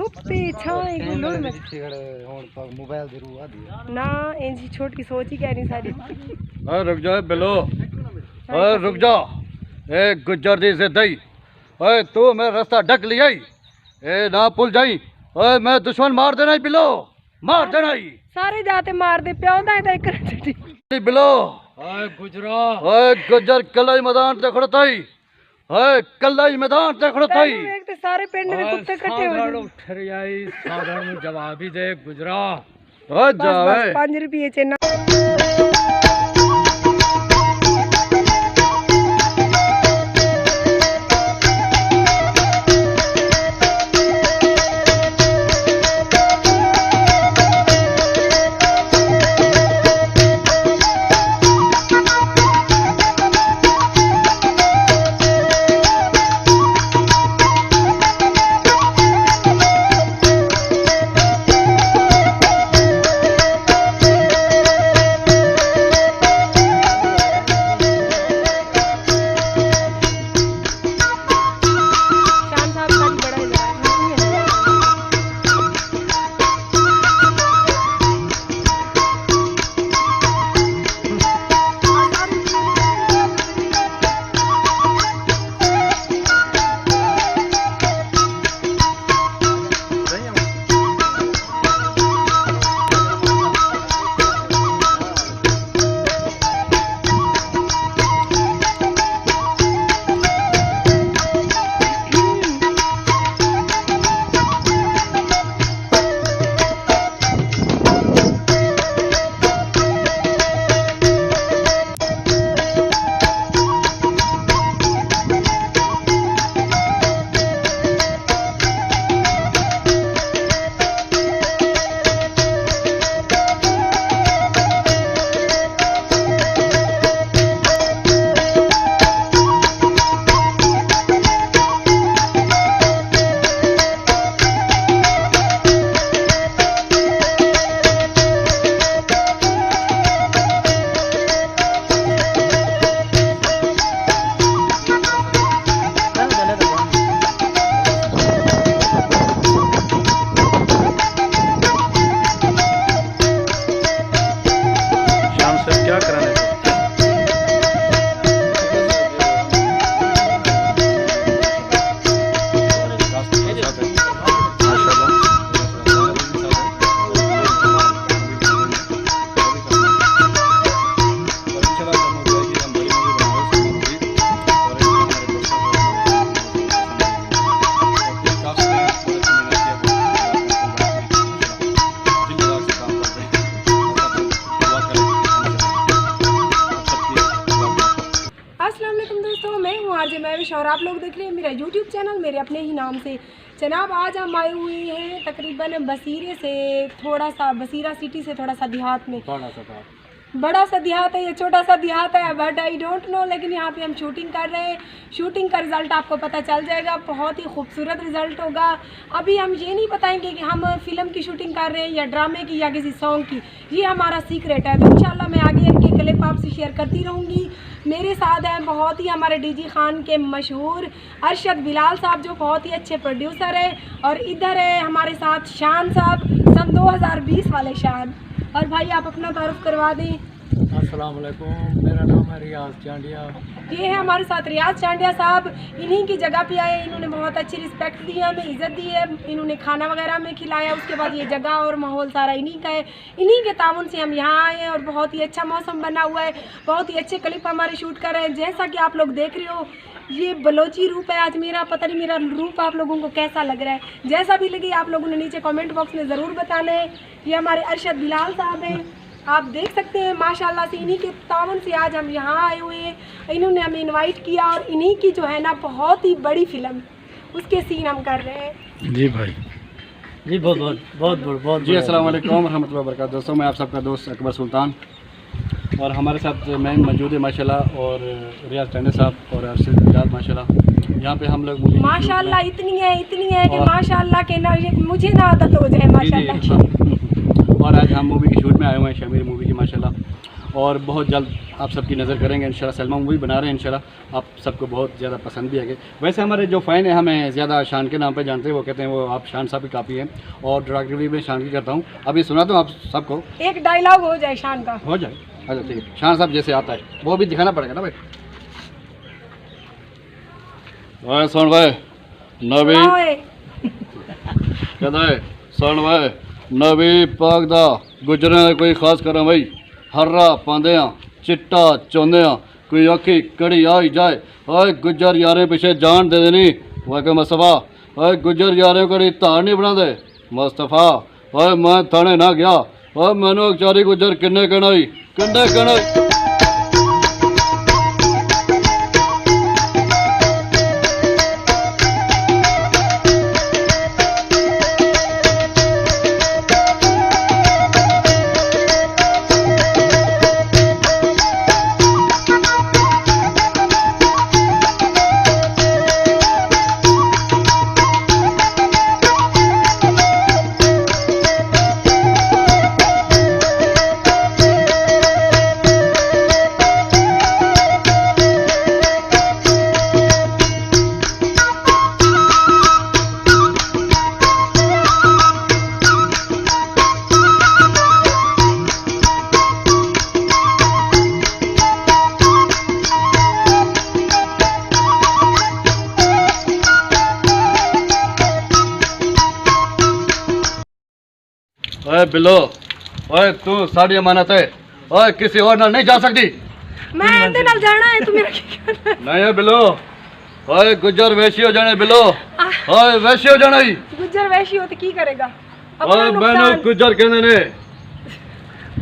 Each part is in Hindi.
धुप्पे छाए गुलोड़ में मोबाइल जरूर आ दिया ना ऐसी छोट की सोच ही कहनी सारी। ओए रुक जा बिलो, ओए रुक जा, ए गुज्जर दी से दई, ओए तू मैं रास्ता ढक लिया, ए ना पुल जाई, ओए मैं दुश्मन मार देना ही बिलो, मार देना ही सारे जाते मार दे प्याओ दा एक बिलो। ओए गुजरा, ओए गुज्जर कलाई मैदान ते खड़ताई, ओए कलाई मैदान ते खड़ताई, एक ते सारे पिंड में कुत्ते इकट्ठे हो गए। उठ रही आई साधारण जवाब ही दे गुजरा। ओए जावे 5 रुपये चेना और आप लोग देख रहे हैं मेरा YouTube चैनल मेरे अपने ही नाम से। जनाब आज हम आए हुए हैं तकरीबन बसीरे से थोड़ा सा, बसीरा सिटी से थोड़ा सा देहात में, बड़ा सा देहात है या छोटा सा देहात है बट आई डोंट नो, लेकिन यहाँ पे हम शूटिंग कर रहे हैं। शूटिंग का रिज़ल्ट आपको पता चल जाएगा, बहुत ही खूबसूरत रिज़ल्ट होगा। अभी हम ये नहीं बताएंगे कि हम फिल्म की शूटिंग कर रहे हैं या ड्रामे की या किसी सॉन्ग की, ये हमारा सीक्रेट है। तो इंशाल्लाह मैं आगे इनके क्लिप आपसे शेयर करती रहूँगी। मेरे साथ हैं बहुत ही हमारे डीजी खान के मशहूर अरशद बिलाल साहब जो बहुत ही अच्छे प्रोड्यूसर है, और इधर है हमारे साथ शान साहब, सन 2020 वाले शान। और भाई आप अपना तारुफ करवा दें। अस्सलाम वालेकुम, मेरा नाम है रियाज चांडिया। ये है हमारे साथ रियाज चांडिया साहब, इन्हीं की जगह पे आए, इन्होंने बहुत अच्छी रिस्पेक्ट दी है, हमें इज़्ज़त दी है, इन्होंने खाना वगैरह में खिलाया। उसके बाद ये जगह और माहौल सारा इन्हीं का है, इन्हीं के ताउन से हम यहाँ आए हैं और बहुत ही अच्छा मौसम बना हुआ है, बहुत ही अच्छे क्लिप हमारे शूट कर रहे हैं। जैसा कि आप लोग देख रहे हो ये बलोची रूप है आज मेरा, पता नहीं मेरा रूप आप लोगों को कैसा लग रहा है। जैसा भी लगे आप लोगों ने नीचे कमेंट बॉक्स में ज़रूर बताना है। ये हमारे अरशद बिलाल साहब हैं, आप देख सकते हैं माशाल्लाह से इन्हीं के तावन से आज हम यहाँ आए हुए हैं। इन्होंने हमें इनवाइट किया और इन्हीं की जो है ना बहुत ही बड़ी फिल्म, उसके सीन हम कर रहे हैं। जी भाई जी, बहुत जी। अस्सलाम वालेकुम रहमतुल्लाहि व बरकातहू। दोस्तों मैं आप सबका दोस्त अकबर सुल्तान, और हमारे साथ मैं मौजूद है माशाल्लाह, और रियाज चांडिया साहब और अरशद बिलाल माशाल्लाह। यहाँ पे हम लोग माशाल्लाह इतनी है कि माशाल्लाह के ना मुझे ना आदत हो जाए माशाल्लाह। और आज हम मूवी की शूट में आए हुए हैं, शमीर मूवी की माशाल्लाह। और बहुत जल्द आप सबकी नज़र करेंगे इंशाल्लाह। सलमा मूवी बना रहे हैं इंशाल्लाह, आप सबको बहुत ज़्यादा पसंद भी आएगी। वैसे हमारे जो फ़ैन है हमें ज़्यादा शान के नाम पे जानते हैं, वो कहते हैं वो आप शान साहब की कापी हैं और ड्राइवरी में शान की करता हूँ। अभी सुना तो आप सबको एक डायलॉग हो जाए शान का। हो जाए, अच्छा ठीक है। शान साहब जैसे आता है वो भी दिखाना पड़ेगा ना भाई। भाई सुन भाई नबी कहता है, सुन भाई नबी पाक दा गुजरने का कोई खास करा भाई, हर्रा पांदे आ चिट्टा चौंदे आ, कोई आखी कड़ी आ ही जाए, ओए गुजर यारें पिछे जान दे देनी वाके मुस्तफा, ओए गुजर यारें कड़ी धार नहीं बना दे मुस्तफा, ओए मैं थाने ना गया, ओए मैनू चारी गुजर किन्ने कहना ही किन्ने कहना। ओए बिल्लो, ओए तू साड़ी अमानत है, ओए किसी और नाल नहीं जा सकती। मैं इनदे नाल जाना है, तू मेरा की करना है? नहीं है बिल्लो, ओए गुजर वैशी हो जाने बिल्लो, ओए वैशी हो जाना ही। गुजर वैशी हो तो की करेगा? ओए मैनू गुजर कहंदे ने,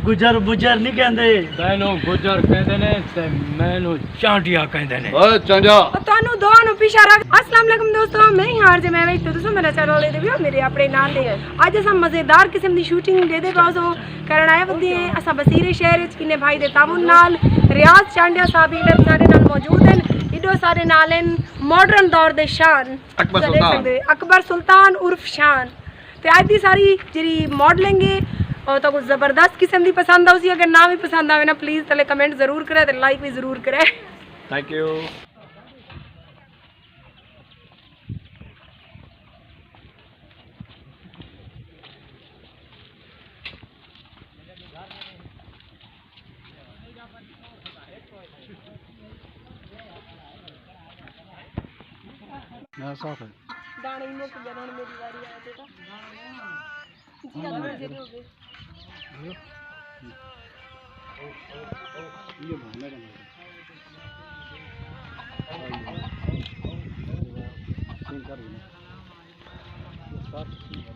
गुजर बुजर नहीं कहते, मैनू गुजर कहते ने ते मैनू चांटिया कहते ने। ओए चांजा ਤੁਹਾਨੂੰ ਦੋਵਾਂ ਨੂੰ ਪਿੱਛੇ ਰੱਖ। अस्सलाम वालेकुम दोस्तों, मैं ही हार जे मैं ਵੇਖ ਤੁਸੀਂ ਮੇਰਾ ਚੈਨਲ ਦੇ ਦਿਓ ਮੇਰੇ ਆਪਣੇ ਨਾਲ ਦੇ ਅੱਜ ਅਸਾਂ ਮਜ਼ੇਦਾਰ ਕਿਸਮ ਦੀ ਸ਼ੂਟਿੰਗ ਦੇ ਦੇ ਪਾਸੋਂ ਕਰਨ ਆਏ ਬੰਦੇ ਅਸਾਂ ਬਸੀਰੇ ਸ਼ਹਿਰ ਵਿੱਚ ਕਿਨੇ ਭਾਈ ਦੇ ਤਾਮੁਨ ਨਾਲ ਰਿਆਜ਼ ਚਾਂਡਿਆ ਸਾਹਿਬ ਇਹਨਾਂ ਸਾਡੇ ਨਾਲ ਮੌਜੂਦ ਹਨ। ਇਡੋ ਸਾਡੇ ਨਾਲ ਹਨ ਮਾਡਰਨ ਦੌਰ ਦੇ ਸ਼ਾਨ ਅਕਬਰ ਸੁਲਤਾਨ ਉਰਫ ਸ਼ਾਨ ਤੇ ਅੱਜ ਦੀ ਸਾਰੀ ਜਿਹੜੀ ਮਾਡਲਿੰਗ ਹੈ और तो कुछ ज़बरदस्त किस्म की पसंद आउसी। अगर ना भी पसंद आवे ना प्लीज़ तले कमेंट ज़रूर करे तो लाइक भी ज़रूर करे। Thank you. साफ है दाने मुक गए, मेरी बारी आ बेटा जी आप मुझे हो गए ये भाना का